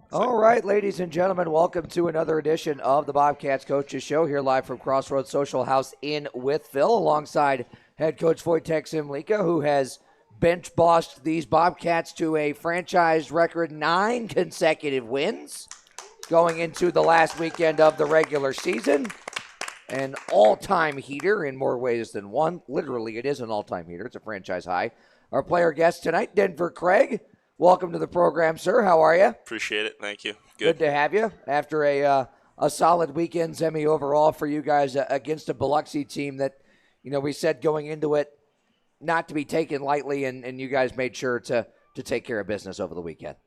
All right, ladies and gentlemen, welcome to another edition of the Bobcats Coaches Show here live from Crossroads Social House in Wytheville alongside head coach Wojtek Simlika, who has bench bossed these Bobcats to a franchise record 9 consecutive wins going into the last weekend of the regular season. An all-time heater in more ways than one. Literally, it is an all-time heater. It's a franchise high. Our player guest tonight, Denver Craig. Welcome to the program, sir. How are you? Appreciate it. Thank you. Good to have you after a solid weekend semi overall for you guys against a Biloxi team that, we said going into it not to be taken lightly, and you guys made sure to take care of business over the weekend.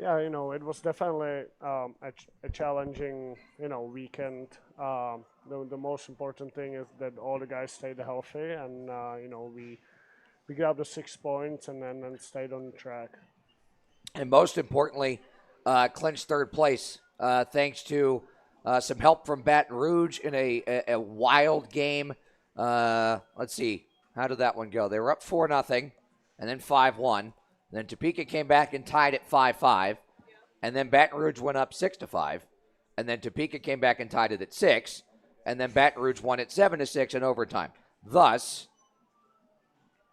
Yeah, it was definitely a challenging, weekend. The most important thing is that all the guys stayed healthy, and we grabbed the 6 points and then stayed on track. And most importantly, clinched third place thanks to some help from Baton Rouge in a wild game. Let's see, how did that one go? They were up 4-0 and then 5-1. Then Topeka came back and tied at 5-5. And then Baton Rouge went up 6-5. And then Topeka came back and tied it at 6. And then Baton Rouge won it 7-6 in overtime. Thus,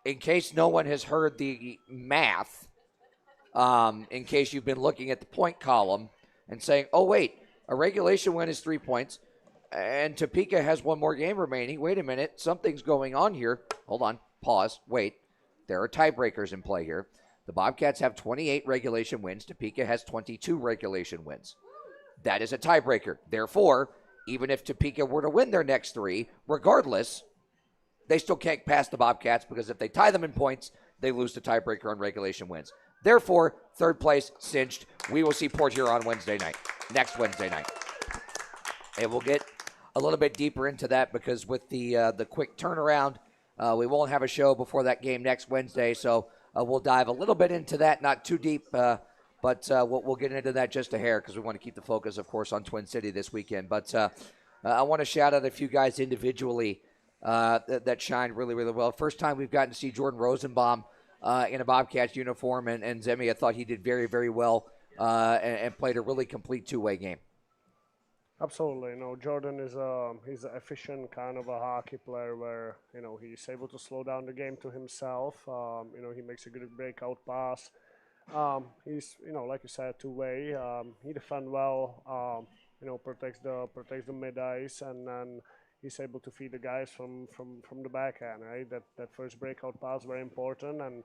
in case no one has heard the math, in case you've been looking at the point column and saying, oh, wait, a regulation win is 3 points, and Topeka has one more game remaining. Wait a minute, something's going on here. Hold on, pause, wait. There are tiebreakers in play here. The Bobcats have 28 regulation wins. Topeka has 22 regulation wins. That is a tiebreaker. Therefore, even if Topeka were to win their next 3, regardless, they still can't pass the Bobcats because if they tie them in points, they lose the tiebreaker on regulation wins. Therefore, third place cinched. We will see Port Huron next Wednesday night. And we'll get a little bit deeper into that because with the quick turnaround, we won't have a show before that game next Wednesday. So we'll dive a little bit into that, not too deep, but we'll get into that just a hair because we want to keep the focus, of course, on Twin City this weekend. But I want to shout out a few guys individually that shined really, really well. First time we've gotten to see Jordan Rosenbaum in a Bobcats uniform, and Zemi, I thought he did very, very well and played a really complete two-way game. Absolutely. Jordan is he's an efficient kind of a hockey player where, he's able to slow down the game to himself. He makes a good breakout pass. He's, like you said, two-way. He defends well, protects the mid-ice, and then he's able to feed the guys from the backhand, right? That first breakout pass very important, and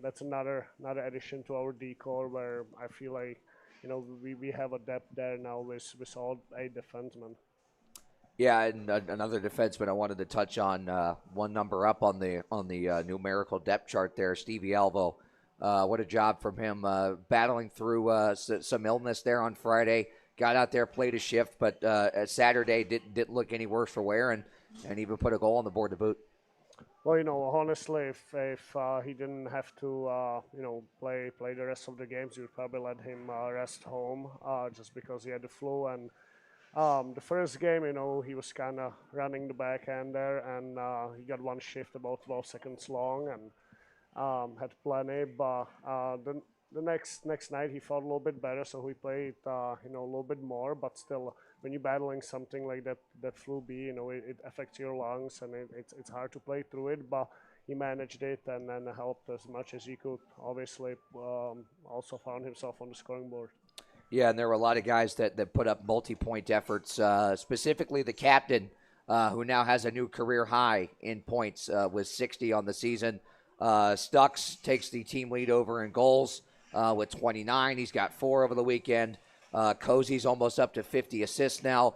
that's another addition to our decor where I feel like we have a depth there now with all 8 defensemen. Yeah, and another defenseman I wanted to touch on, one number up on the numerical depth chart there, Stevie Alvo. What a job from him, battling through some illness there on Friday. Got out there, played a shift, but Saturday didn't look any worse for wear, and even put a goal on the board to boot. Well, honestly, if he didn't have to, play the rest of the games, you would probably let him rest home, just because he had the flu. And the first game, he was kind of running the backhand there, and he got one shift about 12 seconds long, and had plenty. But the next night he felt a little bit better, so he played a little bit more. But still, when you're battling something like that flu B, it affects your lungs, and it's hard to play through it. But he managed it and then helped as much as he could. Obviously, also found himself on the scoring board. Yeah, and there were a lot of guys that put up multi-point efforts, specifically the captain, who now has a new career high in points with 60 on the season. Stux takes the team lead over in goals with 29. He's got 4 over the weekend. Cozy's almost up to 50 assists now.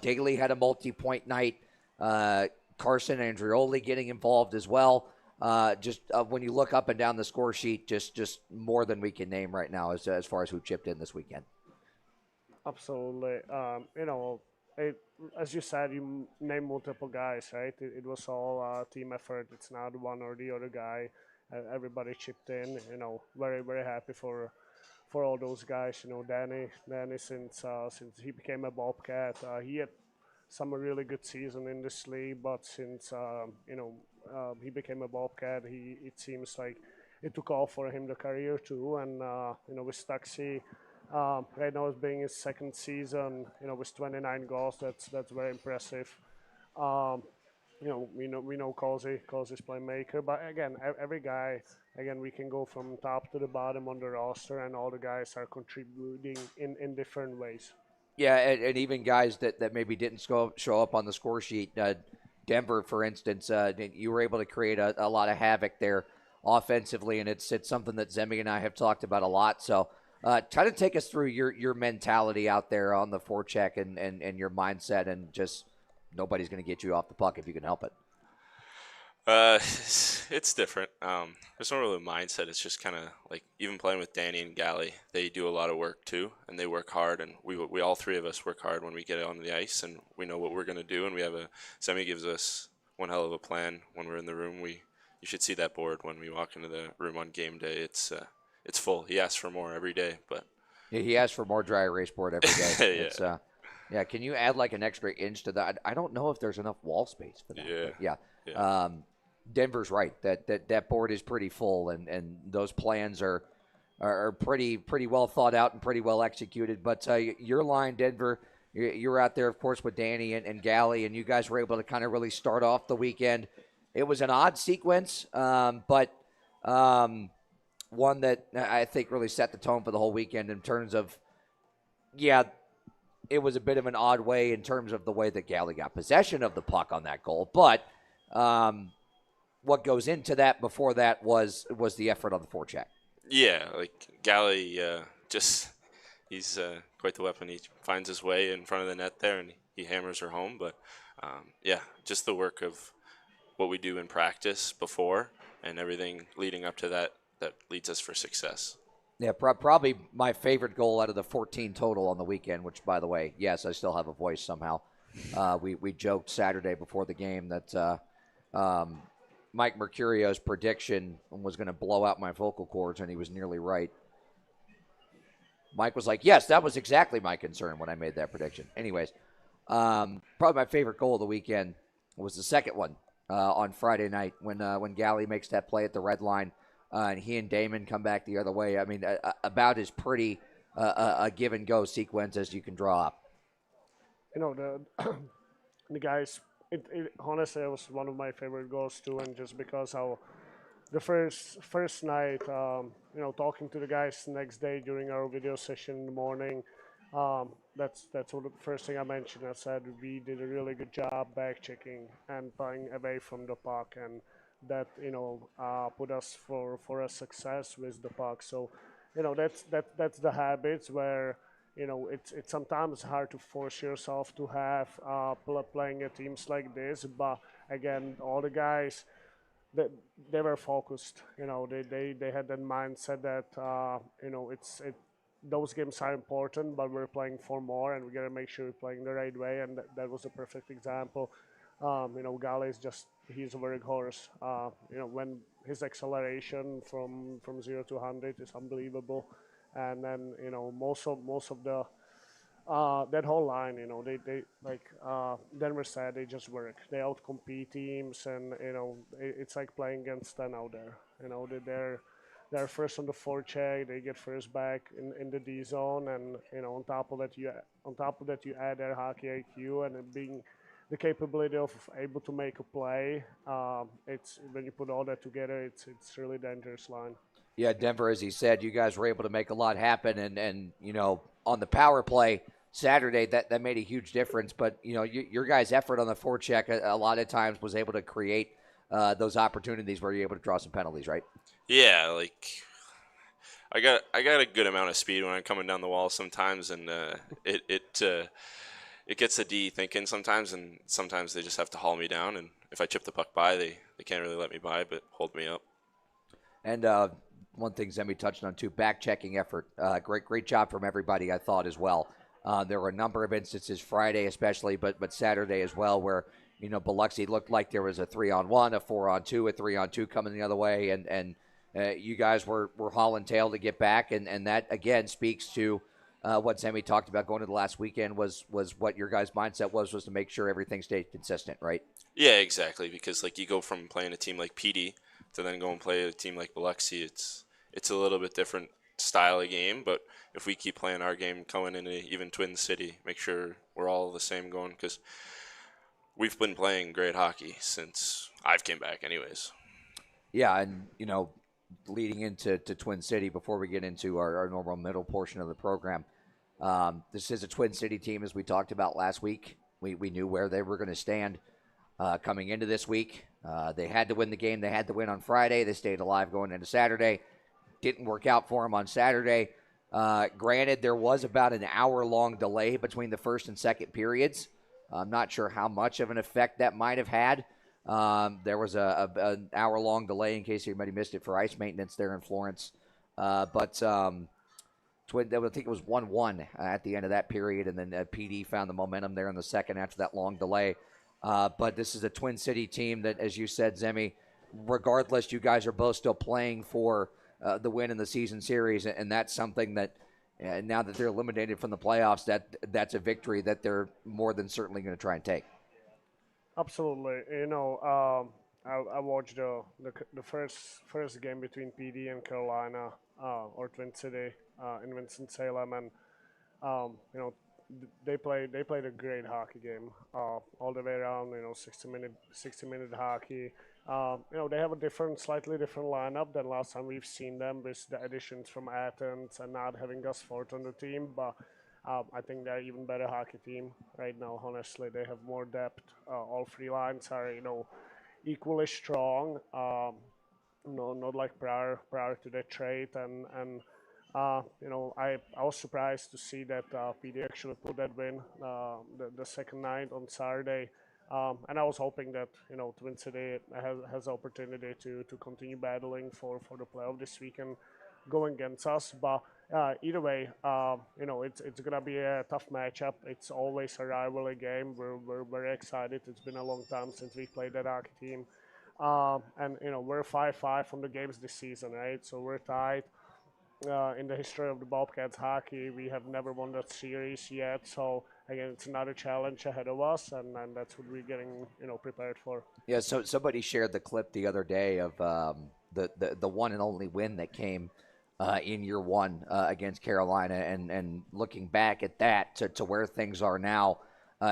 Daly had a multi-point night. Carson Andreoli getting involved as well. When you look up and down the score sheet, just more than we can name right now as far as who chipped in this weekend. Absolutely. As you said, you named multiple guys, right? It was all team effort. It's not one or the other guy. Everybody chipped in. Very, very happy for all those guys. Danny since he became a Bobcat, he had some really good season in this league, but since he became a Bobcat, it seems like it took off for him the career too. And with Stuxy, right now it's being his second season. With 29 goals, that's very impressive. Um, we know Cozy's playmaker, but again, every guy, again, we can go from top to the bottom on the roster, and all the guys are contributing in different ways. Yeah, and even guys that maybe didn't show up on the score sheet. Denver, for instance, you were able to create a lot of havoc there offensively, and it's something that Zemi and I have talked about a lot. So, kind of take us through your mentality out there on the forecheck and your mindset, and just nobody's going to get you off the puck if you can help it. It's different. There's no really mindset. It's just kind of like even playing with Danny and Gally. They do a lot of work too, and they work hard. And we all three of us work hard when we get on the ice, and we know what we're gonna do. And Semi gives us one hell of a plan when we're in the room. You should see that board when we walk into the room on game day. It's full. He asks for more every day, but Yeah, he asks for more dry erase board every day. Yeah. It's yeah. Can you add like an extra inch to that? I don't know if there's enough wall space for that. Yeah. Yeah. Denver's right. That board is pretty full, and those plans are pretty well thought out and pretty well executed. But your line, Denver, you're out there, of course, with Danny and Gally, and you guys were able to kind of really start off the weekend. It was an odd sequence, but one that I think really set the tone for the whole weekend in terms of, yeah, it was a bit of an odd way in terms of the way that Gally got possession of the puck on that goal, but what goes into that before that was the effort on the forecheck. Yeah, like Gally, he's quite the weapon. He finds his way in front of the net there, and he hammers her home. But yeah, just the work of what we do in practice before and everything leading up to that leads us for success. Yeah, probably my favorite goal out of the 14 total on the weekend, which, by the way, yes, I still have a voice somehow. We joked Saturday before the game that Mike Mercurio's prediction was going to blow out my vocal cords, and he was nearly right. Mike was like, yes, that was exactly my concern when I made that prediction. Anyways, probably my favorite goal of the weekend was the second one on Friday night when Gally makes that play at the red line, and he and Damon come back the other way. I mean, about as pretty a give-and-go sequence as you can draw up. The guys, honestly, it was one of my favorite goals too, and just because how the first night, talking to the guys the next day during our video session in the morning, that's what the first thing I mentioned. I said we did a really good job back checking and playing away from the puck, and that put us for a success with the puck. So that's the habits where it's sometimes hard to force yourself to have playing at teams like this, but again, all the guys, they were focused. They had that mindset that those games are important, but we're playing for more, and we gotta make sure we're playing the right way, and that was a perfect example. Gale is he's a workhorse. When his acceleration from 0 to 100 is unbelievable, and then most of the that whole line, they like Denver said, they just work. They outcompete teams, and it's like playing against 10 out there. They're first on the forecheck. They get first back in the D zone, and on top of that you add their hockey IQ and it being the capability of able to make a play. It's when you put all that together, it's really dangerous line. Yeah, Denver, as he said, you guys were able to make a lot happen, and on the power play Saturday, that made a huge difference. But your guys' effort on the forecheck a lot of times was able to create those opportunities where you're able to draw some penalties, right? Yeah, like I got a good amount of speed when I'm coming down the wall sometimes, and it gets the D thinking sometimes, and sometimes they just have to haul me down. And if I chip the puck by, they can't really let me by, but hold me up. And one thing Zemi touched on too, back checking effort. Great job from everybody, I thought, as well. There were a number of instances Friday especially, but Saturday as well, where Biloxi looked like there was a 3-on-1, a 4-on-2, a 3-on-2 coming the other way, and you guys were hauling tail to get back, and that again speaks to what Zemi talked about going into the last weekend was what your guys' mindset was to make sure everything stayed consistent, right? Yeah, exactly. Because like you go from playing a team like PD, to then go and play a team like Biloxi. It's a little bit different style of game, but if we keep playing our game, coming into even Twin City, make sure we're all the same going, because we've been playing great hockey since I've came back, anyways. Yeah, and leading into Twin City before we get into our normal middle portion of the program, this is a Twin City team, as we talked about last week. We knew where they were going to stand coming into this week. They had to win the game. They had to win on Friday. They stayed alive going into Saturday. Didn't work out for them on Saturday. Granted, there was about an hour-long delay between the first and second periods. I'm not sure how much of an effect that might have had. There was an hour-long delay, in case anybody missed it, for ice maintenance there in Florence. But Twin, I think it was 1-1 at the end of that period, and then PD found the momentum there in the second after that long delay. But this is a Twin City team that, as you said, Zemi, regardless, you guys are both still playing for the win in the season series, and that's something that now that they're eliminated from the playoffs, that's a victory that they're more than certainly going to try and take. Absolutely. I watched the first game between PD and Carolina or Twin City in Winston-Salem, and they played a great hockey game all the way around. 60-minute hockey. They have a slightly different lineup than last time we've seen them, with the additions from Athens and not having Gus Fort on the team. But I think they're even better hockey team right now. Honestly, they have more depth. All three lines are equally strong. Not like prior to the trade, and I was surprised to see that PD actually put that win the second night on Saturday. And I was hoping that Twin City has opportunity to continue battling for the playoff this weekend, going against us. But either way, it's gonna be a tough matchup. It's always a rivalry game. We're very excited. It's been a long time since we played that hockey team, and we're 5-5 from the games this season, right? So we're tied. In the history of the Bobcats hockey, we have never won that series yet. So again, it's another challenge ahead of us, and that's what we're getting prepared for. Yeah, so somebody shared the clip the other day of the one and only win that came in year one against Carolina, and looking back at that to where things are now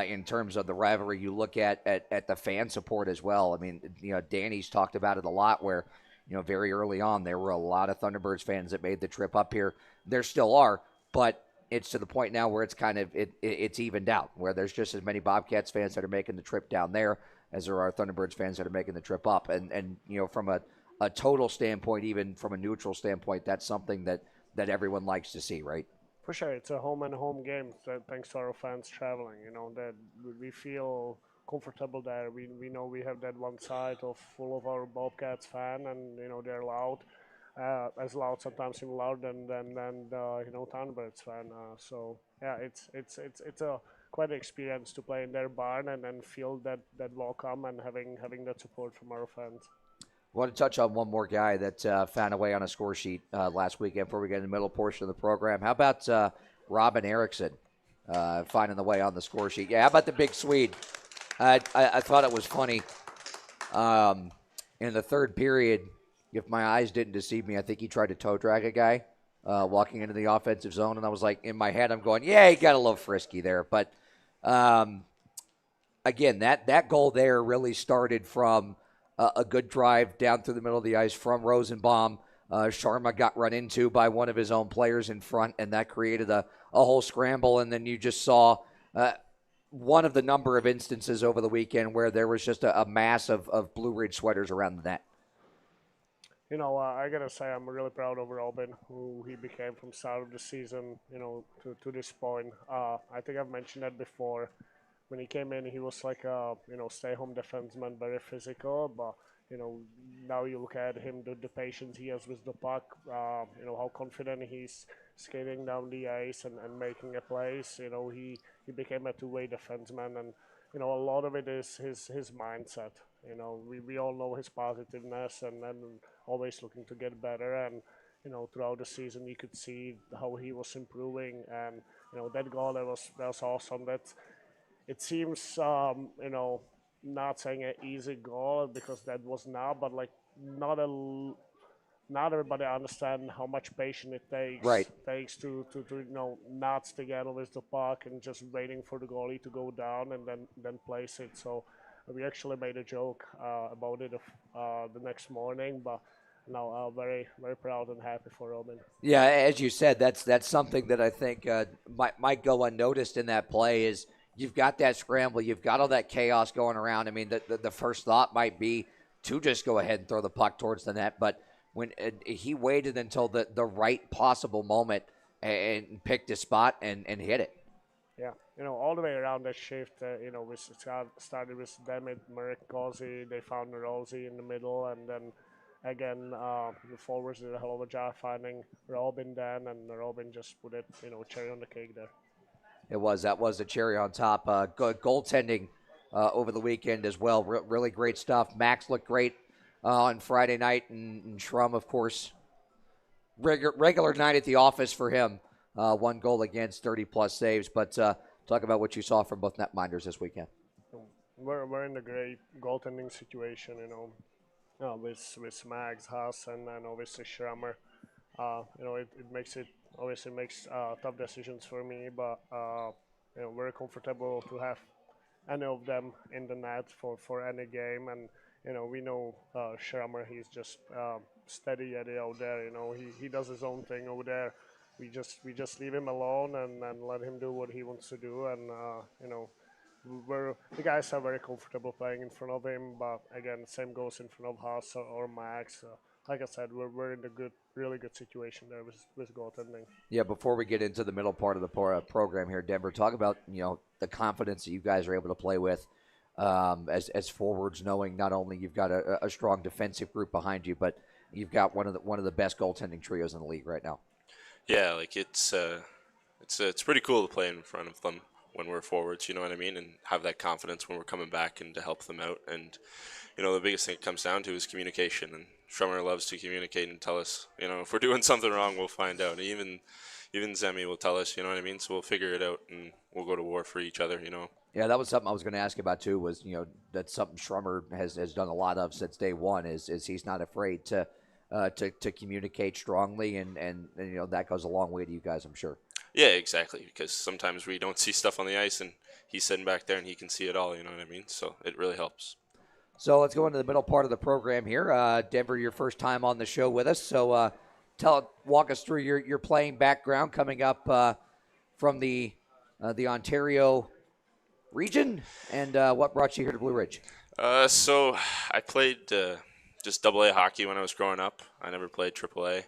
in terms of the rivalry, you look at the fan support as well. I mean, Danny's talked about it a lot, where very early on, there were a lot of Thunderbirds fans that made the trip up here. There still are, but it's to the point now where it's kind of it's evened out, where there's just as many Bobcats fans that are making the trip down there as there are Thunderbirds fans that are making the trip up. And from a total standpoint, even from a neutral standpoint, that's something that everyone likes to see, right? For sure, it's a home and home game. Thanks to our fans traveling, that we feel comfortable there. We know we have that one side full of our Bobcats fan, and they're loud, as loud, sometimes even louder than Thunderbirds fan. So yeah, it's a quite an experience to play in their barn and then feel that welcome and having that support from our fans. I want to touch on one more guy that found a way on a score sheet last weekend before we get in the middle portion of the program. How about Robin Eriksson finding the way on the score sheet? Yeah, how about the big Swede? I thought it was funny. In the third period, if my eyes didn't deceive me, I think he tried to toe drag a guy walking into the offensive zone, and I was like, in my head, I'm going, yeah, he got a little frisky there. But again, that goal there really started from a good drive down through the middle of the ice from Rosenbaum. Sharma got run into by one of his own players in front, and that created a whole scramble. And then you just saw one of the number of instances over the weekend where there was just a mass of Blue Ridge sweaters around the net. I gotta say I'm really proud of Robin, who he became from start of the season, to this point. I think I've mentioned that before. When he came in, he was like a stay-home defenseman, very physical. But now you look at him, the patience he has with the puck. How confident he's skating down the ice and making a plays. He became a two-way defenseman, and a lot of it is his mindset. We all know his positiveness and always looking to get better. And throughout the season, you could see how he was improving. And that goal that was awesome. It seems, not saying an easy goal, because that was not, but like not a not everybody understand how much patience it Right. takes to not stick out with the puck and just waiting for the goalie to go down and then place it. So we actually made a joke about it the next morning, but now very very proud and happy for Robin. Yeah, as you said, that's something that I think might go unnoticed in that play is you've got that scramble, you've got all that chaos going around. I mean, the first thought might be to just go ahead and throw the puck towards the net, but when he waited until the right possible moment and picked his spot and hit it. Yeah, all the way around that shift, we started with Demit, Marek, Gauzy. They found Rosie in the middle, and then again, the forwards did a hell of a job finding Robin then, and Robin just put it, cherry on the cake there. That was the cherry on top. Good goaltending over the weekend as well. Really great stuff. Max looked great on Friday night, and Schrum, of course, regular night at the office for him. 1 goal against, 30-plus saves. But talk about what you saw from both netminders this weekend. We're in a great goaltending situation, with Max, Haas, and obviously Schrammer. It makes it obviously makes tough decisions for me, but very comfortable to have any of them in the net for any game. And we know Schrammer, he's just steady Eddie out there. He does his own thing over there. We just leave him alone and let him do what he wants to do. And the guys are very comfortable playing in front of him. But again, the same goes in front of Haas or Max. Like I said, we're in a really good situation there with goaltending. Yeah, before we get into the middle part of the program here, Denver, talk about the confidence that you guys are able to play with as forwards, knowing not only you've got a strong defensive group behind you, but you've got one of the best goaltending trios in the league right now. Yeah, like it's pretty cool to play in front of them when we're forwards, you know what I mean, and have that confidence when we're coming back and to help them out. And the biggest thing it comes down to is communication. And Strummer loves to communicate and tell us, if we're doing something wrong, we'll find out. Even Zemi will tell us, you know what I mean. So we'll figure it out and we'll go to war for each other. Yeah, that was something I was going to ask about too. Was that's something Strummer has done a lot of since day one. Is he's not afraid to communicate strongly, and that goes a long way to you guys, I'm sure. Yeah, exactly. Because sometimes we don't see stuff on the ice, and he's sitting back there and he can see it all. You know what I mean? So it really helps. So let's go into the middle part of the program here. Denver, your first time on the show with us. So walk us through your playing background coming up from the Ontario region, and what brought you here to Blue Ridge. So I played just AA hockey when I was growing up. I never played AAA.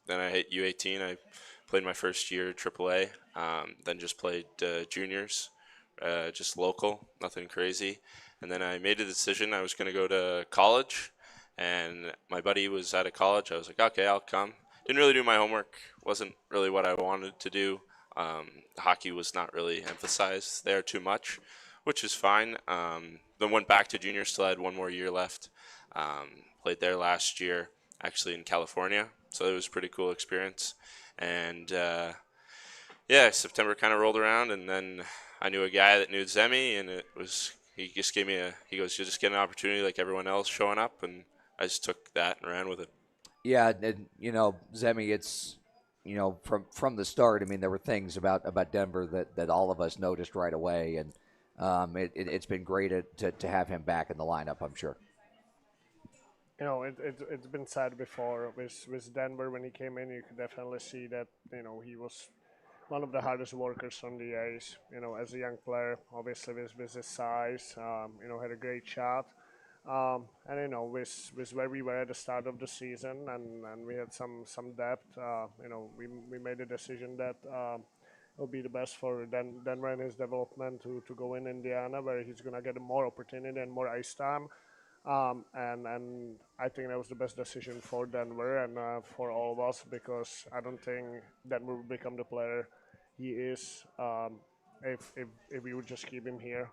Then I hit U18. I played my first year AAA. Then just played juniors, just local, nothing crazy. And then I made a decision I was going to go to college. And my buddy was out of college. I was like, okay, I'll come. Didn't really do my homework. Wasn't really what I wanted to do. Hockey was not really emphasized there too much, which is fine. Then went back to junior, still had one more year left. Played there last year, actually in California, so it was a pretty cool experience. And September kind of rolled around, and then I knew a guy that knew Zemi, and he just gave me he goes, you just get an opportunity like everyone else showing up, and I just took that and ran with it. Yeah, and Zemi, it's from the start. I mean, there were things about Denver that all of us noticed right away, and it's been great to have him back in the lineup, I'm sure. It's been said before with Denver when he came in. You could definitely see that he was one of the hardest workers on the ice. As a young player, obviously with his size, had a great shot. And with where we were at the start of the season, and we had some depth. We made a decision that it will be the best for Denver and his development to go in Indiana, where he's gonna get more opportunity and more ice time. And I think that was the best decision for Denver and for all of us, because I don't think Denver will become the player he is if we would just keep him here,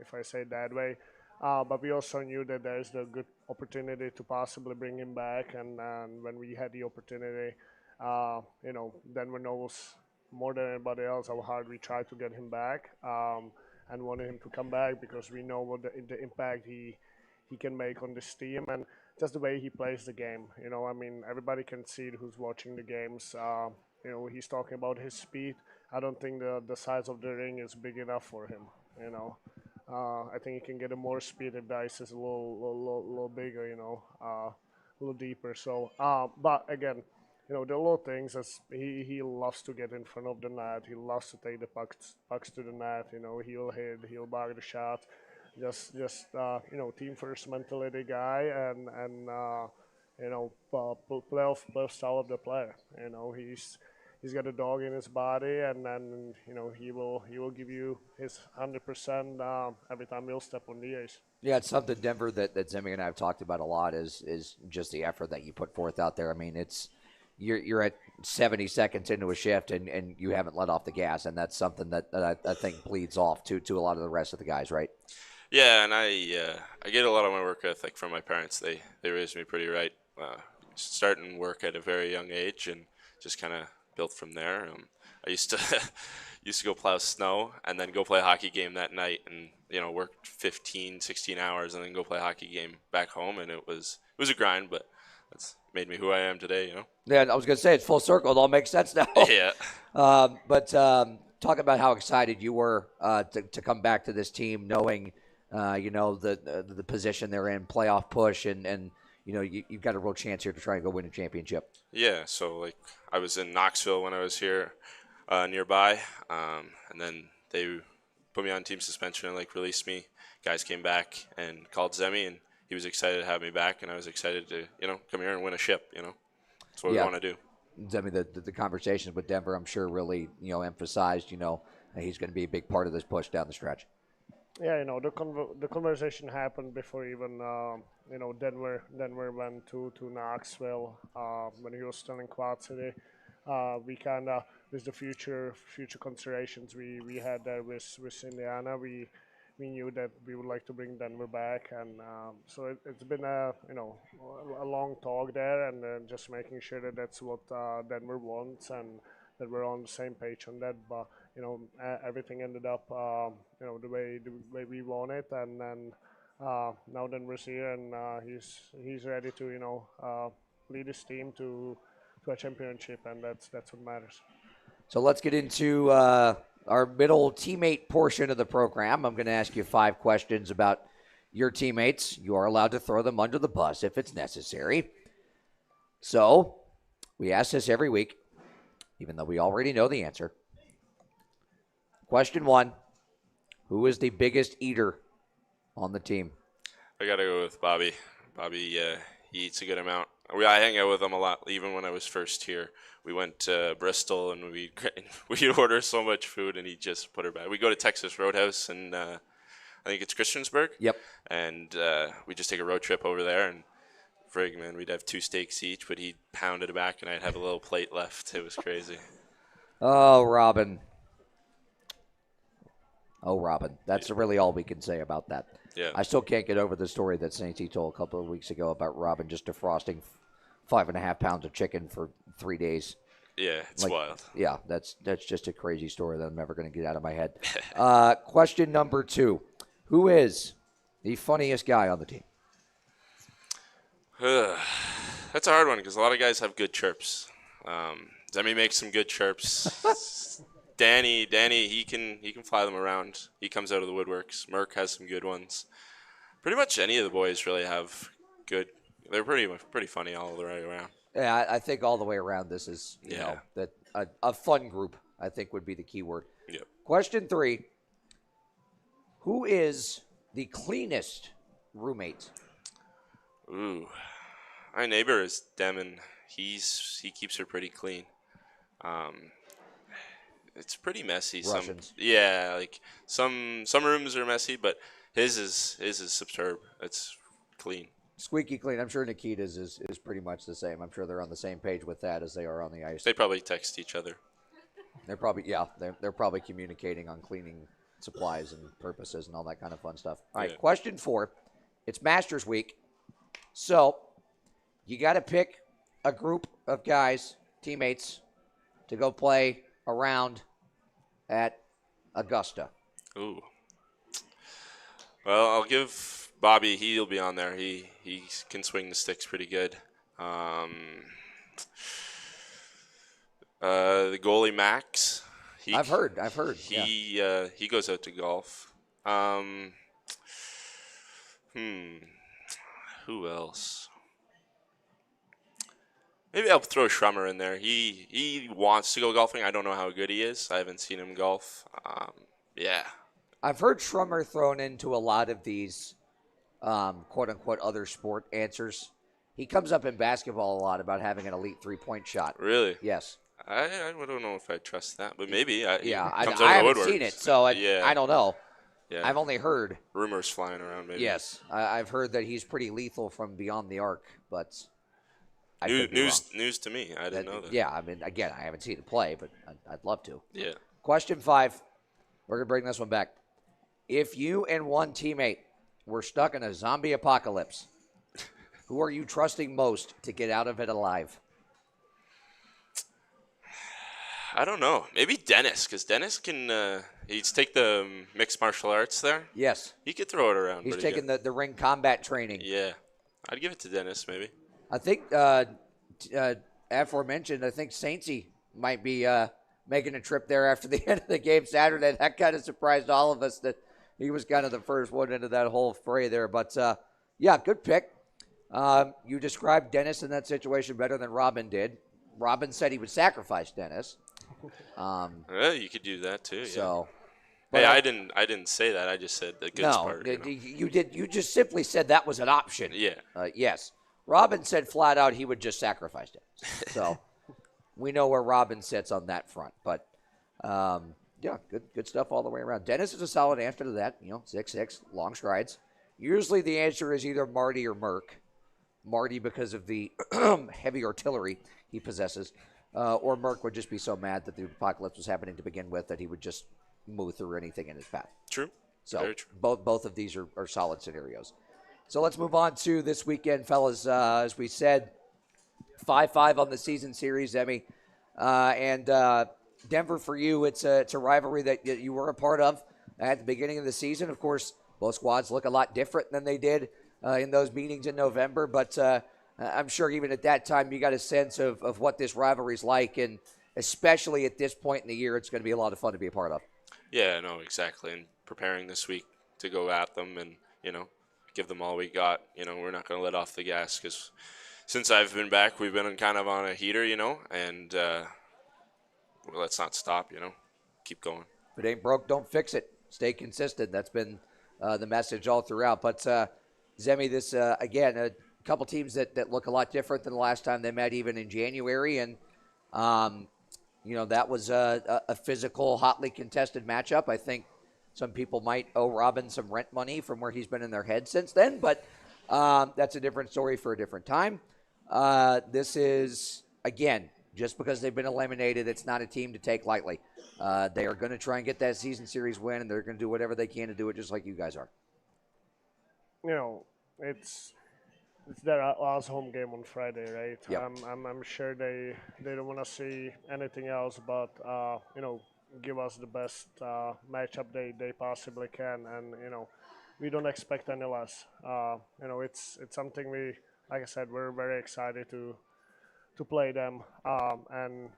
if I say it that way. But we also knew that there is the good opportunity to possibly bring him back, and when we had the opportunity, Denver knows more than anybody else how hard we tried to get him back, and wanted him to come back because we know what the impact he can make on this team. And just the way he plays the game. You know, I mean, everybody can see it who's watching the games. You know, he's talking about his speed. I don't think the size of the ring is big enough for him. You know, I think he can get a more speed if the ice is a little bigger. You know, a little deeper. So, but again, you know, the little things as he loves to get in front of the net. He loves to take the pucks to the net. You know, he'll hit, he'll block the shot. Just you know, team first mentality guy, and you know, playoff style of the player. You know, he's got a dog in his body, and then you know he will give you his 100% every time he'll step on the ice. Yeah, it's something Denver that Zemi and I have talked about a lot is just the effort that you put forth out there. I mean, it's you're at 70 seconds into a shift and you haven't let off the gas, and that's something that I think bleeds off to a lot of the rest of the guys, right? Yeah, and I get a lot of my work ethic from my parents. They raised me pretty right, starting work at a very young age, and just kind of built from there. I used to used to go plow snow and then go play a hockey game that night, and work 15, 16 hours and then go play a hockey game back home, and it was a grind, but that's made me who I am today. Yeah, I was gonna say it's full circle. It all makes sense now. Yeah. But talk about how excited you were to come back to this team, knowing the position they're in, playoff push, and you've got a real chance here to try and go win a championship. Yeah, so I was in Knoxville when I was here nearby, and then they put me on team suspension and released me. Guys came back and called Zemi, and he was excited to have me back, and I was excited to come here and win a ship. That's what we want to do. Zemi, the conversations with Denver, I'm sure, really emphasized that he's going to be a big part of this push down the stretch. Yeah, the conversation happened before even Denver went to Knoxville when he was still in Quad City. We kind of, with the future considerations we had there with Indiana, we knew that we would like to bring Denver back, and so it's been a long talk there, and just making sure that that's what Denver wants and that we're on the same page on that. But everything ended up the way we want it, and then now Denver's here, and he's ready to lead his team to a championship, and that's what matters. So let's get into our middle teammate portion of the program. I'm going to ask you 5 questions about your teammates. You are allowed to throw them under the bus if it's necessary. So we ask this every week, even though we already know the answer. Question 1, who is the biggest eater on the team? I got to go with Bobby. Bobby, he eats a good amount. I hang out with him a lot, even when I was first here. We went to Bristol, and we'd order so much food, and he'd just put her back. We go to Texas Roadhouse, and I think it's Christiansburg. Yep. And we just take a road trip over there, and frig, man, we'd have 2 steaks each, but he'd pound it back, and I'd have a little plate left. It was crazy. Oh, Robin. That's really all we can say about that. Yeah. I still can't get over the story that St. T told a couple of weeks ago about Robin just defrosting 5.5 pounds of chicken for 3 days. Yeah, it's wild. Yeah, that's just a crazy story that I'm never going to get out of my head. Question number 2. Who is the funniest guy on the team? That's a hard one because a lot of guys have good chirps. Zemi makes some good chirps. Danny, he can fly them around. He comes out of the woodworks. Merck has some good ones. Pretty much any of the boys really have good. They're pretty funny all the way around. Yeah, I think all the way around this is that a fun group, I think, would be the key word. Yep. Question 3. Who is the cleanest roommate? Ooh, my neighbor is Demon. He keeps her pretty clean. It's pretty messy. Russians. Some rooms are messy, but his is superb. It's clean. Squeaky clean. I'm sure Nikita's is pretty much the same. I'm sure they're on the same page with that as they are on the ice. They probably text each other. They're probably communicating on cleaning supplies and purposes and all that kind of fun stuff. All right, Question 4. It's Masters Week, so you got to pick a group of guys, teammates, to go play around at Augusta. Ooh. Well, I'll give Bobby, he'll be on there. He can swing the sticks pretty good. The goalie Max, I've heard. Yeah. he goes out to golf. Um, who else? Maybe I'll throw Schrummer in there. He wants to go golfing. I don't know how good he is. I haven't seen him golf. Yeah. I've heard Schrummer thrown into a lot of these quote unquote other sport answers. He comes up in basketball a lot about having an elite 3-point shot. Really? Yes. I don't know if I trust that, but maybe. Yeah, he comes out of I the haven't woodworks. seen it, so Yeah. I don't know. Yeah. I've only heard. Rumors flying around, maybe. Yes, I've heard that he's pretty lethal from beyond the arc, but I could be wrong. News to me. I didn't know that. Yeah, I mean, again, I haven't seen it play, but I'd love to. Yeah. Question 5. We're going to bring this one back. If you and one teammate were stuck in a zombie apocalypse, who are you trusting most to get out of it alive? I don't know. Maybe Dennis, because Dennis can. He's take the mixed martial arts there. Yes. He could throw it around. He's pretty taking good. the ring combat training. Yeah. I'd give it to Dennis, maybe. I think, aforementioned, I think Saintsy might be making a trip there after the end of the game Saturday. That kind of surprised all of us that he was kind of the first one into that whole fray there. But, yeah, good pick. You described Dennis in that situation better than Robin did. Robin said he would sacrifice Dennis. You could do that too. Yeah. So, hey, I didn't say that. I just said the good part. No, you did. You just simply said that was an option. Yeah. Yes. Robin said flat out he would just sacrifice Dennis. So we know where Robin sits on that front. But yeah, good stuff all the way around. Dennis is a solid answer to that. 6'6", long strides. Usually the answer is either Marty or Merck. Marty because of the heavy artillery he possesses, or Merck would just be so mad that the apocalypse was happening to begin with that he would just move through anything in his path. True. So very true. both of these are solid scenarios. So let's move on to this weekend, fellas. As we said, 5-5 on the season series, Emmy. And Denver, for you, it's a rivalry that you were a part of at the beginning of the season. Of course, both squads look a lot different than they did in those meetings in November. But I'm sure even at that time you got a sense of what this rivalry's like. And especially at this point in the year, it's going to be a lot of fun to be a part of. Yeah, no, exactly. And preparing this week to go at them and, give them all we got. We're not going to let off the gas because since I've been back, we've been kind of on a heater, and let's not stop, keep going. If it ain't broke, don't fix it. Stay consistent. That's been the message all throughout. But, Zemi, this, again, a couple teams that look a lot different than the last time they met, even in January. And, that was a physical, hotly contested matchup. I think some people might owe Robin some rent money from where he's been in their head since then. But that's a different story for a different time. This is, again, just because they've been eliminated, it's not a team to take lightly. They are going to try and get that season series win, and they're going to do whatever they can to do it just like you guys are. It's their last home game on Friday, right? Yep. I'm sure they don't want to see anything else but give us the best matchup they possibly can, and we don't expect any less. It's something like I said, we're very excited to play them, and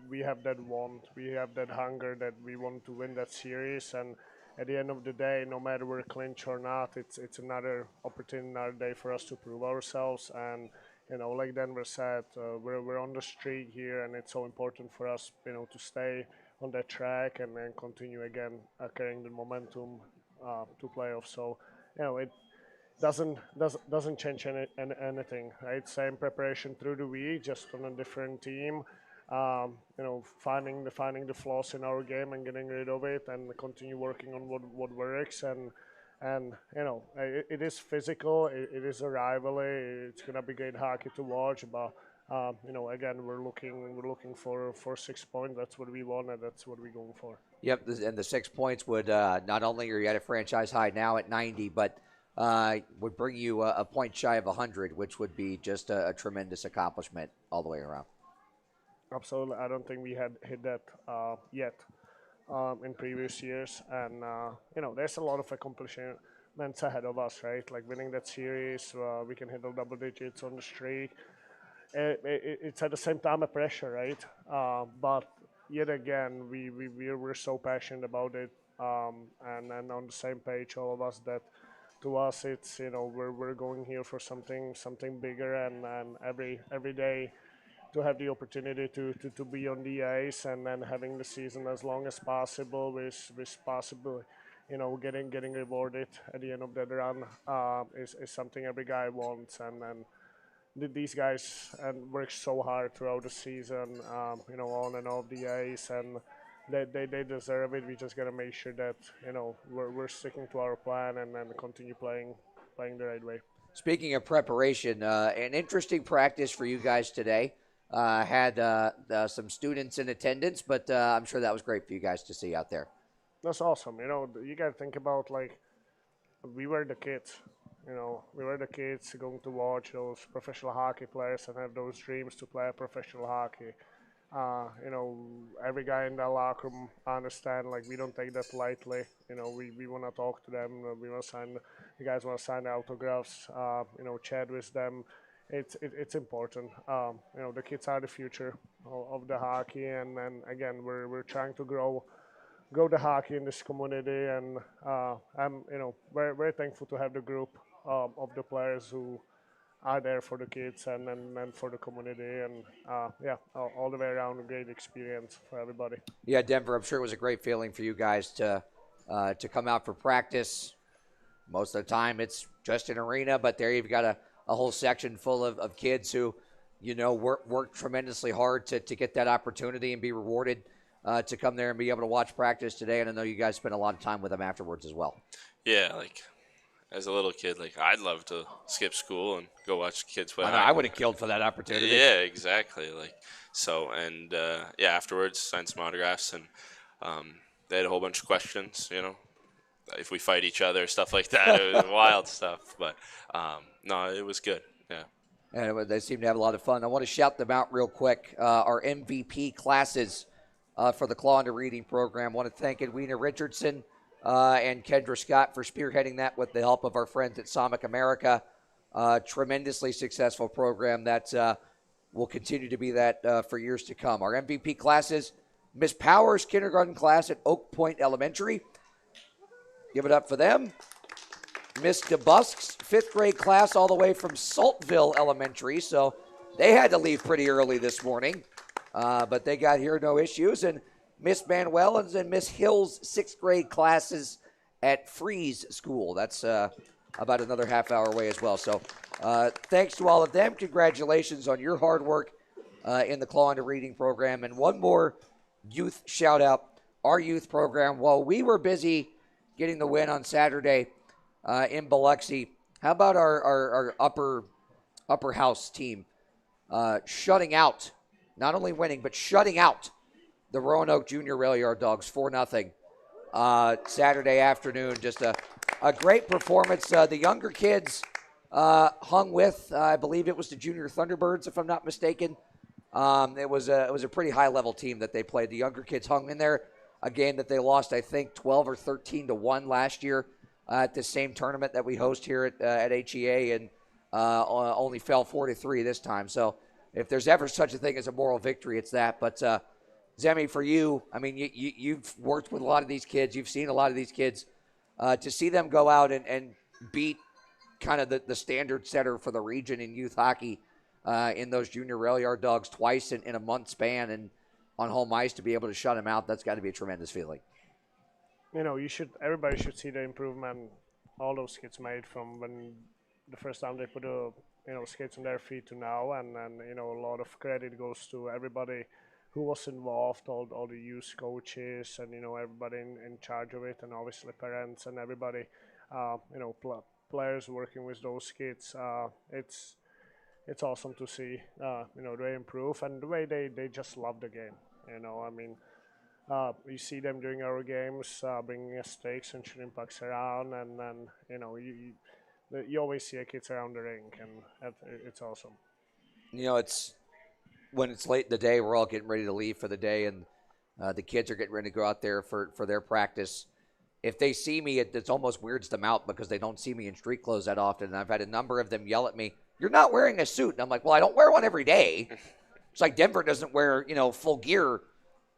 we have that want, we have that hunger that we want to win that series. And at the end of the day, no matter we're clinch or not, it's another opportunity, another day for us to prove ourselves. And like Denver said, we're on the streak here, and it's so important for us, to stay on that track and then continue again carrying the momentum to playoffs. So, it doesn't change anything, right? Same preparation through the week, just on a different team. Finding the flaws in our game and getting rid of it, and continue working on what works. And it is physical. It is a rivalry. It's gonna be great hockey to watch. But again, we're looking for 6 points. That's what we want, and that's what we're going for. Yep, and the 6 points would not only are you at a franchise high now at 90, but would bring you a point shy of 100, which would be just a tremendous accomplishment all the way around. Absolutely. I don't think we had hit that yet in previous years. And, there's a lot of months ahead of us, right? Like winning that series, we can handle double digits on the streak. It's at the same time a pressure, right? But yet again, we're so passionate about it, and on the same page, all of us, that to us it's, we're going here for something bigger, and every day to have the opportunity to be on the ice, and then having the season as long as possible with possible, getting rewarded at the end of that run, is something every guy wants, and these guys and work so hard throughout the season, on and off the ice, and they deserve it. We just gotta make sure that, we're sticking to our plan, and then continue playing the right way. Speaking of preparation, an interesting practice for you guys today. Had some students in attendance, but I'm sure that was great for you guys to see out there. That's awesome. You gotta think about, like, we were the kids. We were the kids going to watch those professional hockey players and have those dreams to play professional hockey. Every guy in the locker room understand, like, we don't take that lightly. We want to talk to them. We want to sign. The guys want to sign autographs. Chat with them. It's important. The kids are the future of the hockey, and again, we're trying to grow the hockey in this community, and I'm very thankful to have the group of the players who are there for the kids, and for the community, and yeah, all the way around a great experience for everybody. Yeah, Denver, I'm sure it was a great feeling for you guys to come out for practice. Most of the time it's just an arena, but there you've got a whole section full of kids who, work tremendously hard to get that opportunity and be rewarded to come there and be able to watch practice today. And I know you guys spent a lot of time with them afterwards as well. Yeah, like as a little kid, like I'd love to skip school and go watch kids play. I would have killed for that opportunity. Yeah, exactly. Like so, and yeah, afterwards signed some autographs, and they had a whole bunch of questions. If we fight each other, stuff like that. It was wild stuff, but no, it was good. Yeah. And they seem to have a lot of fun. I want to shout them out real quick. Our MVP classes for the Claw Under Reading program. I want to thank Edwina Richardson and Kendra Scott for spearheading that with the help of our friends at Samick America. Tremendously successful program that will continue to be that for years to come. Our MVP classes, Miss Powers' kindergarten class at Oak Point Elementary. Give it up for them. Miss DeBusk's fifth grade class all the way from Saltville Elementary. So they had to leave pretty early this morning, but they got here no issues. And Miss Manuel's and Miss Hill's sixth grade classes at Freeze School. That's about another half hour away as well. So thanks to all of them. Congratulations on your hard work in the Claw Under Reading program. And one more youth shout out, our youth program. While we were busy getting the win on Saturday in Biloxi, how about our upper house team shutting out, not only winning, but shutting out the Roanoke Junior Rail Yard Dogs 4-0 Saturday afternoon. Just a great performance. The younger kids hung with, I believe it was the Junior Thunderbirds, if I'm not mistaken. It was a pretty high-level team that they played. The younger kids hung in there. A game that they lost, I think, 12 or 13-1 last year at the same tournament that we host here at HEA, and only fell 4-3 this time. So if there's ever such a thing as a moral victory, it's that. But Zemi, for you, I mean, you've worked with a lot of these kids. You've seen a lot of these kids. To see them go out and beat kind of the standard setter for the region in youth hockey in those Junior Rail Yard Dogs twice in a month span and on home ice, to be able to shut them out, that's got to be a tremendous feeling. Everybody should see the improvement all those kids made from when the first time they put skates on their feet to now, and a lot of credit goes to everybody who was involved, all the youth coaches, and everybody in charge of it, and obviously parents and everybody, players working with those kids. It's awesome to see they improve, and the way they just love the game. You see them during our games, bringing us steaks and shrimp pucks around, and then you always see kids around the rink, and it's awesome. It's when it's late in the day, we're all getting ready to leave for the day, and the kids are getting ready to go out there for their practice. if they see me, it almost weirds them out because they don't see me in street clothes that often. And I've had a number of them yell at me, "You're not wearing a suit." And I'm like, "Well, I don't wear one every day." It's like Denver doesn't wear, full gear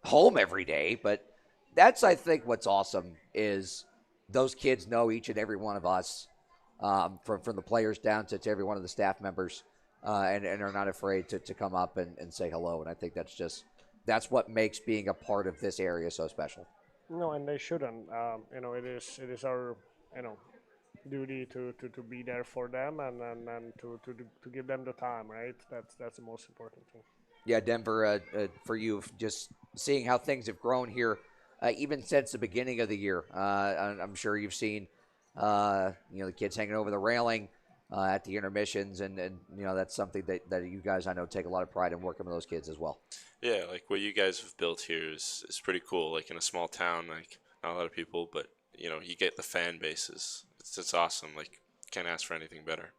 home every day. But that's, I think, what's awesome is those kids know each and every one of us, from the players down to every one of the staff members, and are not afraid to come up and say hello. And I think that's what makes being a part of this area so special. No, and they shouldn't. It is our duty to be there for them and to give them the time. Right. That's the most important thing. Yeah, Denver, for you, just seeing how things have grown here, even since the beginning of the year. I'm sure you've seen, the kids hanging over the railing at the intermissions, and that's something that you guys, I know, take a lot of pride in working with those kids as well. Yeah, like what you guys have built here is pretty cool. Like in a small town, like not a lot of people, but you get the fan bases. It's awesome. Like can't ask for anything better.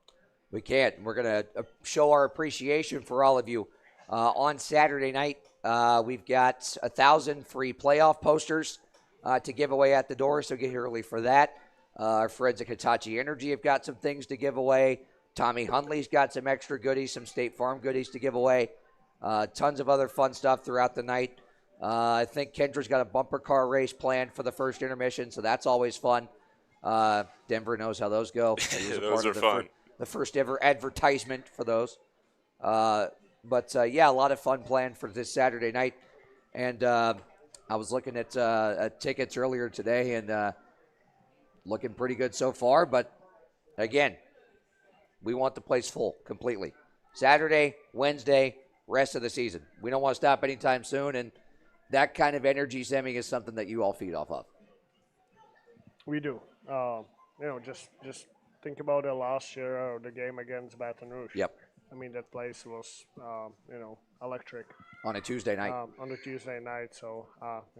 We can't. We're going to show our appreciation for all of you. On Saturday night, we've got 1,000 free playoff posters to give away at the door, so get here early for that. Our friends at Hitachi Energy have got some things to give away. Tommy Hunley's got some extra goodies, some State Farm goodies to give away. Tons of other fun stuff throughout the night. I think Kendra's got a bumper car race planned for the first intermission, so that's always fun. Denver knows how those go. Those are fun. The first ever advertisement for those. But a lot of fun planned for this Saturday night. And I was looking at tickets earlier today and looking pretty good so far. But, again, we want the place full completely. Saturday, Wednesday, rest of the season. We don't want to stop anytime soon. And that kind of energy, Semi, is something that you all feed off of. We do. Just think about it last year, the game against Baton Rouge. Yep. I mean, that place was, electric. On a Tuesday night. On a Tuesday night. So,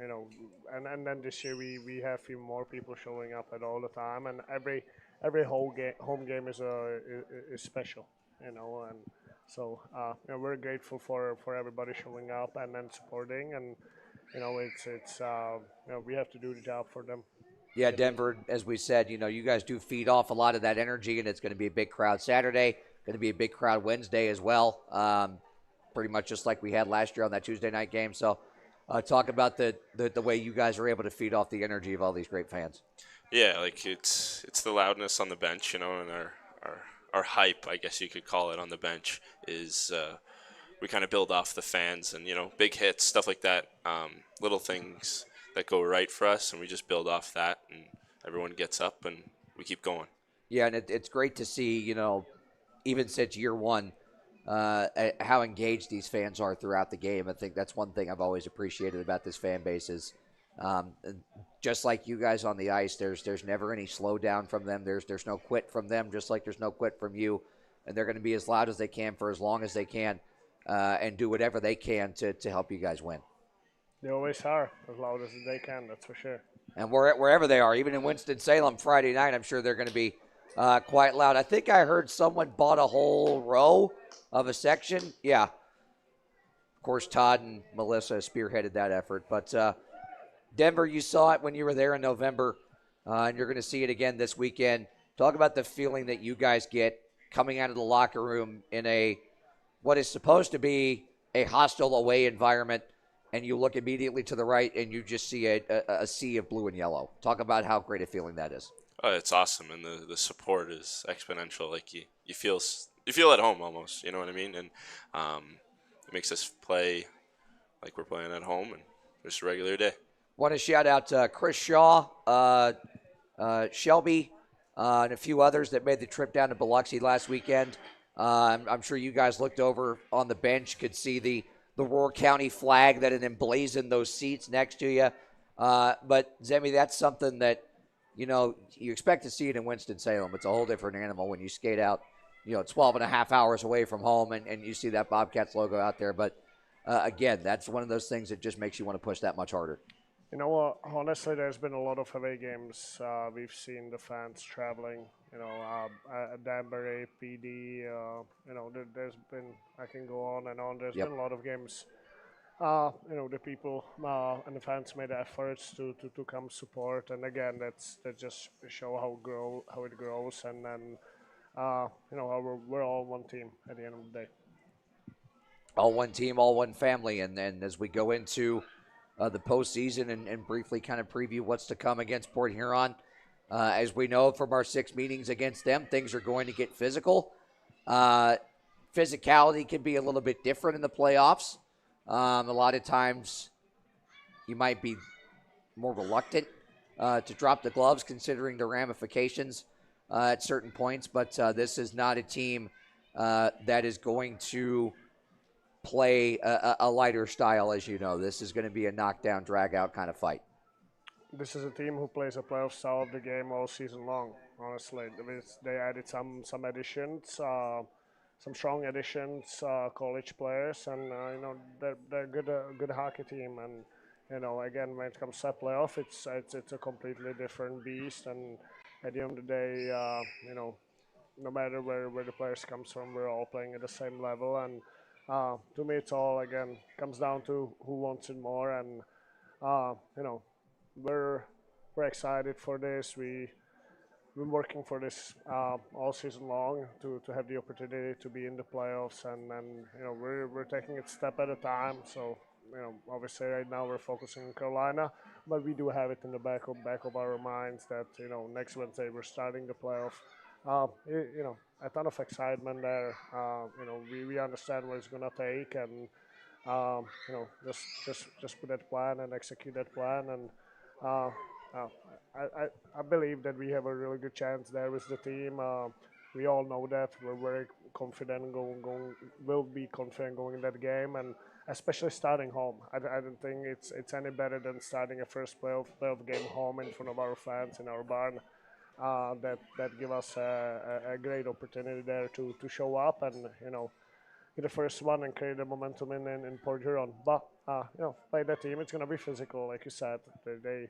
and then this year we have even more people showing up at all the time. And every home game is special, and so, we're grateful for everybody showing up and then supporting. And, we have to do the job for them. Yeah, Denver, as we said, you guys do feed off a lot of that energy, and it's going to be a big crowd Saturday, going to be a big crowd Wednesday as well, pretty much just like we had last year on that Tuesday night game. So talk about the way you guys are able to feed off the energy of all these great fans. Yeah, like it's the loudness on the bench, and our hype, I guess you could call it, on the bench is we kind of build off the fans and, big hits, stuff like that, little things that go right for us, and we just build off that, and everyone gets up and we keep going. Yeah, and it's great to see, even since year one, how engaged these fans are throughout the game. I think that's one thing I've always appreciated about this fan base is just like you guys on the ice, there's never any slowdown from them. There's no quit from them, just like there's no quit from you. And they're going to be as loud as they can for as long as they can and do whatever they can to help you guys win. They always are as loud as they can, that's for sure. And wherever they are, even in Winston-Salem Friday night, I'm sure they're going to be quite loud. I think I heard someone bought a whole row of a section. Yeah. Of course, Todd and Melissa spearheaded that effort. But Denver, you saw it when you were there in November, and you're going to see it again this weekend. Talk about the feeling that you guys get coming out of the locker room in what is supposed to be a hostile away environment, and you look immediately to the right and you just see a sea of blue and yellow. Talk about how great a feeling that is. Oh, it's awesome, and the support is exponential. Like you feel at home almost. You know what I mean? And it makes us play like we're playing at home, and just a regular day. Want to shout out Chris Shaw, Shelby, and a few others that made the trip down to Biloxi last weekend. I'm sure you guys looked over on the bench, could see the Roar County flag that had emblazoned those seats next to you. But, Zemi, that's something that, you expect to see it in Winston-Salem. It's a whole different animal when you skate out, 12 and a half hours away from home and you see that Bobcats logo out there. But, again, that's one of those things that just makes you want to push that much harder. Honestly, there's been a lot of away games. We've seen the fans traveling, Danbury, PD, there's been, I can go on and on. There's been a lot of games the people and the fans made efforts to come support, and again, that just show how it grows, and then how we're all one team at the end of the day. All one team, all one family. And then as we go into the postseason and briefly kind of preview what's to come against Port Huron, as we know from our 6 meetings against them, things are going to get physical. Physicality can be a little bit different in the playoffs. A lot of times you might be more reluctant to drop the gloves considering the ramifications at certain points, but this is not a team that is going to play a lighter style, as you know. This is going to be a knockdown, drag-out kind of fight. This is a team who plays a playoff style of the game all season long. Honestly, they added some additions, some strong additions, college players, and they're good hockey team. And again, when it comes to playoff, it's a completely different beast. And at the end of the day, no matter where the players comes from, we're all playing at the same level. And to me, it's all again comes down to who wants it more. And uh, you know, we're excited for this. We've been working for this all season long to have the opportunity to be in the playoffs, and we're taking it step at a time. So obviously right now we're focusing on Carolina, but we do have it in the back of our minds that next Wednesday we're starting the playoff. A ton of excitement there. We understand what it's gonna take, and just put that plan and execute that plan. And uh, uh, I believe that we have a really good chance there with the team. We all know that we're very confident will be confident going in that game, and especially starting home. I don't think it's any better than starting a first playoff game home in front of our fans in our barn. That give us a great opportunity there to show up and be the first one and carry the momentum in Port Huron. But play that team, it's gonna be physical, like you said. They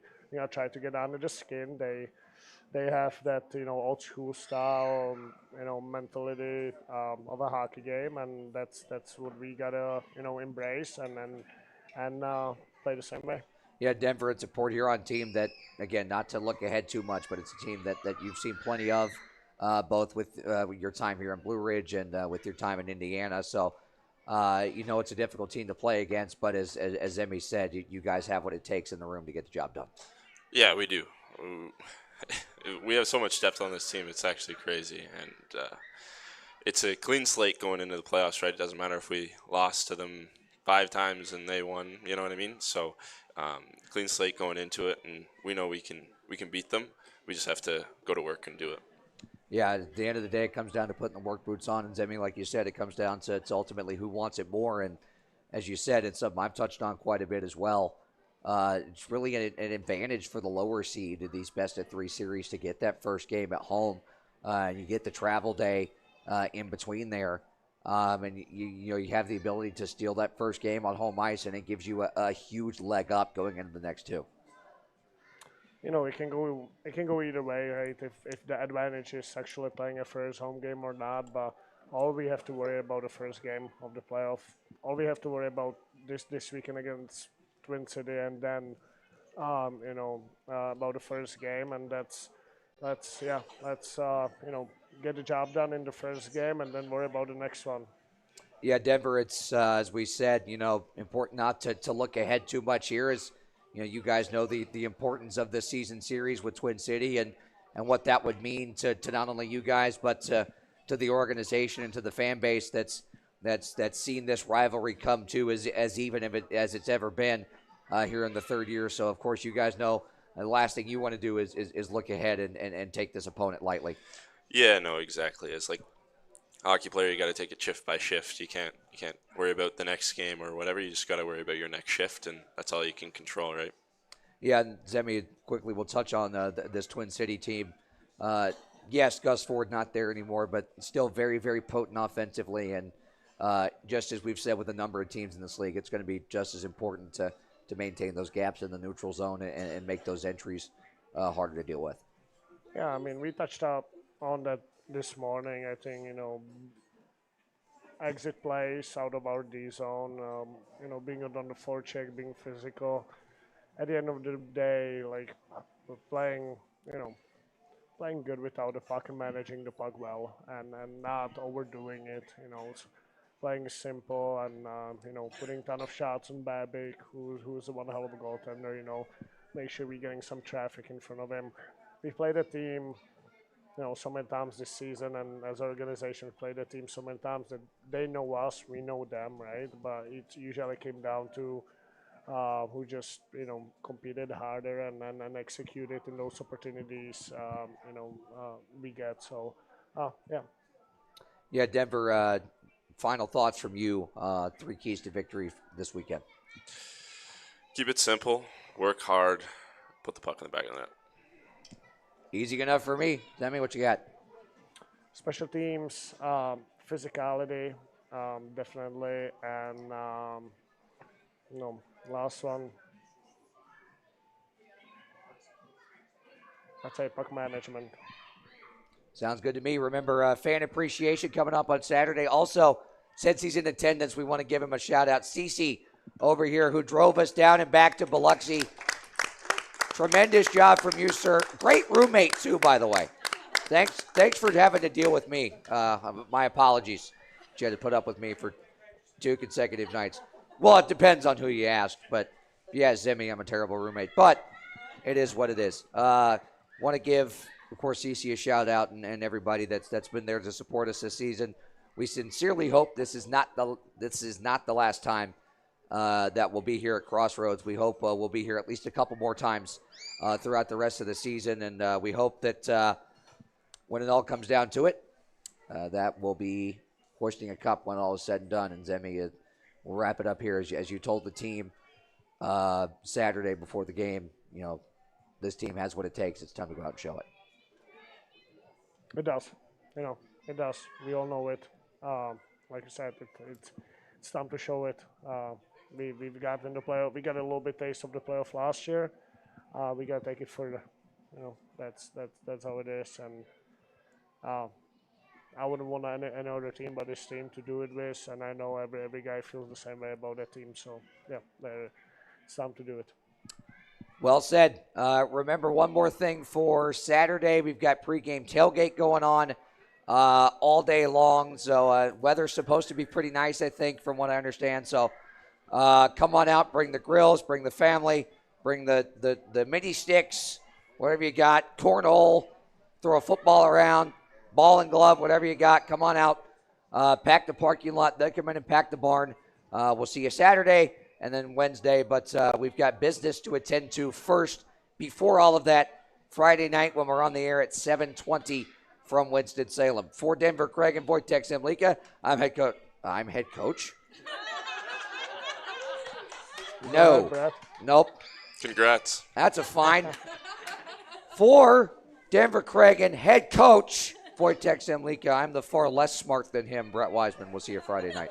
try to get under the skin. They have that old school style mentality of a hockey game, and that's what we gotta embrace and play the same way. Yeah, Denver, it's a Port Huron team that, again, not to look ahead too much, but it's a team that you've seen plenty of, both with your time here in Blue Ridge and with your time in Indiana. So, it's a difficult team to play against, but as Emmy said, you guys have what it takes in the room to get the job done. Yeah, we do. We have so much depth on this team. It's actually crazy, and it's a clean slate going into the playoffs. Right? It doesn't matter if we lost to them 5 times and they won. You know what I mean? So clean slate going into it, and we know we can beat them. We just have to go to work and do it. Yeah, at the end of the day, it comes down to putting the work boots on. And Zemi, like you said, it comes down to it's ultimately who wants it more. And as you said, it's something I've touched on quite a bit as well. It's really an advantage for the lower seed in these best of 3 series to get that first game at home. You get the travel day in between there. And you have the ability to steal that first game on home ice, and it gives you a huge leg up going into the next 2. It can go either way, right? If the advantage is actually playing a first home game or not, but all we have to worry about the first game of the playoff. All we have to worry about this weekend against Twin City, and then about the first game, and let's get the job done in the first game, and then worry about the next one. Yeah, Denver, it's, as we said, important not to look ahead too much here as, you guys know the importance of this season series with Twin City and what that would mean to not only you guys, but to the organization and to the fan base that's seen this rivalry come to as even as it's ever been here in the 3rd year. So, of course, you guys know the last thing you want to do is look ahead and take this opponent lightly. Yeah, no, exactly. It's like hockey player, you got to take it shift by shift. You can't worry about the next game or whatever. You just got to worry about your next shift, and that's all you can control, right? Yeah, and Zemi, quickly we'll touch on this Twin City team. Yes, Gus Ford not there anymore, but still very, very potent offensively. And just as we've said with a number of teams in this league, it's going to be just as important to maintain those gaps in the neutral zone and make those entries harder to deal with. Yeah, I mean, we touched up on that this morning. I think exit plays out of our D zone. Being on the forecheck, being physical. At the end of the day, like we're playing, you know, playing good without the puck and managing the puck well, and not overdoing it. Playing simple and putting ton of shots on Babic, who's a one hell of a goaltender. Make sure we're getting some traffic in front of him. We played a team, so many times this season, and as an organization, we played a team so many times that they know us, we know them, right? But it usually came down to who just competed harder and executed in those opportunities we get. So yeah. Yeah, Denver. Final thoughts from you. 3 keys to victory this weekend. Keep it simple, work hard, put the puck in the back of the net. Easy enough for me. Tell me what you got. Special teams, physicality, definitely, and last one, I'd say puck management. Sounds good to me. Remember, fan appreciation coming up on Saturday. Also, since he's in attendance, we want to give him a shout-out. Cece over here, who drove us down and back to Biloxi. Tremendous job from you, sir. Great roommate, too, by the way. Thanks for having to deal with me. My apologies. You had to put up with me for 2 consecutive nights. Well, it depends on who you ask, but yeah, Zimmy, I'm a terrible roommate. But it is what it is. Want to give, of course, Cece a shout-out and everybody that's been there to support us this season. We sincerely hope this is not the last time that we'll be here at Crossroads. We hope we'll be here at least a couple more times throughout the rest of the season, and we hope that when it all comes down to it, that we'll be hoisting a cup when all is said and done. And Zemi, we'll wrap it up here as you told the team Saturday before the game. This team has what it takes. It's time to go out and show it. It does. It does. We all know it. Like I said, it's time to show it. We've got in the playoff. We got a little bit taste of the playoff last year. We got to take it further. That's how it is. And I wouldn't want any other team but this team to do it with. And I know every guy feels the same way about that team. So yeah, it's time to do it. Well said. Remember one more thing for Saturday. We've got pregame tailgate going on all day long. So weather's supposed to be pretty nice, I think, from what I understand. So come on out, bring the grills, bring the family, bring the mini sticks, whatever you got, cornhole, throw a football around, ball and glove, whatever you got. Come on out, pack the parking lot, then come in and pack the barn. We'll see you Saturday and then Wednesday, but we've got business to attend to first. Before all of that, Friday night when we're on the air at 7:20 from Winston-Salem. For Denver, Craig and Wojtek Zemlika, I'm head coach. No. Nope. Congrats. That's a fine. For Denver, Craig and head coach Wojtek Zemlika, I'm the far less smart than him, Brett Wiseman. We'll see you Friday night.